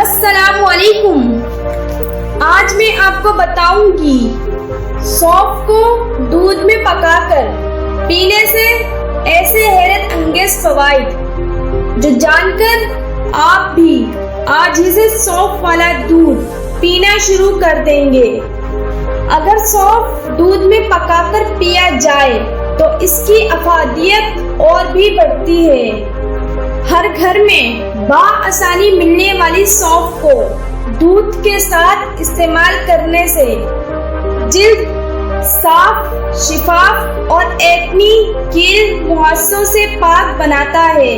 अस्सलाम वालेकुम। आज मैं आपको बताऊंगी सौंफ को दूध में पकाकर पीने से ऐसे हैरत अंगेज फवाइद जो जानकर आप भी आज ही से सौंफ वाला दूध पीना शुरू कर देंगे। अगर सौंफ दूध में पकाकर पिया जाए तो इसकी अफादियत और भी बढ़ती है। हर घर में बआसानी मिलने वाली सौंफ को दूध के साथ इस्तेमाल करने से जिल्द साफ, शिफाफ और एक्नी, कील, मुहासों से पाक बनाता है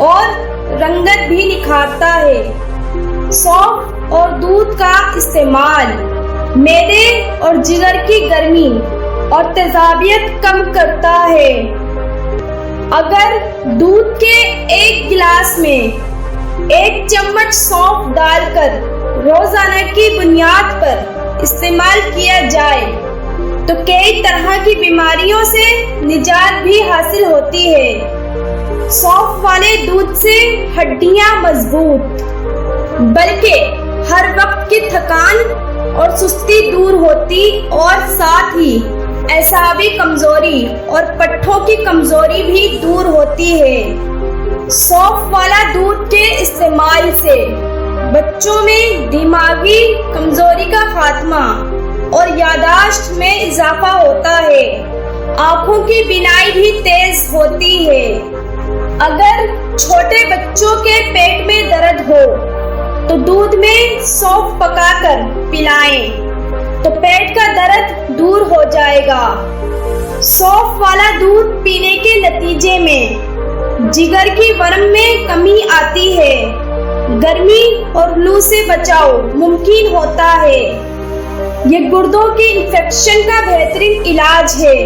और रंगत भी निखारता है। सौंफ और दूध का इस्तेमाल मैदे और जिगर की गर्मी और तेजाबियत कम करता है। अगर दूध के एक गिलास में 1 चम्मच सौंफ डालकर रोजाना की बुनियाद पर इस्तेमाल किया जाए तो कई तरह की बीमारियों से निजात भी हासिल होती है। सौंफ वाले दूध से हड्डियां मजबूत, बल्कि हर वक्त की थकान और सुस्ती दूर होती और साथ ही एसाबी कमजोरी और पट्ठों की कमजोरी भी दूर होती है। सौंफ वाला दूध के इस्तेमाल से बच्चों में दिमागी कमजोरी का खात्मा और यादाश्त में इजाफा होता है। आंखों की बीनाई भी तेज होती है। अगर छोटे बच्चों के पेट में दर्द हो तो दूध में सौंफ पकाकर पिलाएं तो पेट का दर्द दूर हो जाएगा। सौंफ वाला दूध पीने के नतीजे में जिगर की वर्म में कमी आती है। गर्मी और लू से बचाव मुमकिन होता है। ये गुर्दों के इंफेक्शन का बेहतरीन इलाज है।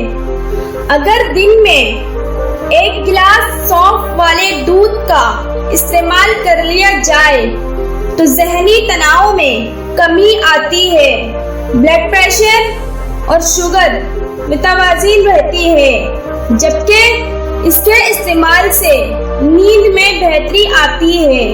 अगर दिन में 1 गिलास सौंफ वाले दूध का इस्तेमाल कर लिया जाए तो जहनी तनाव में कमी आती है। ब्लड प्रेशर और शुगर मुतवाज़िन रहती है, जबकि इसके इस्तेमाल से नींद में बेहतरी आती है।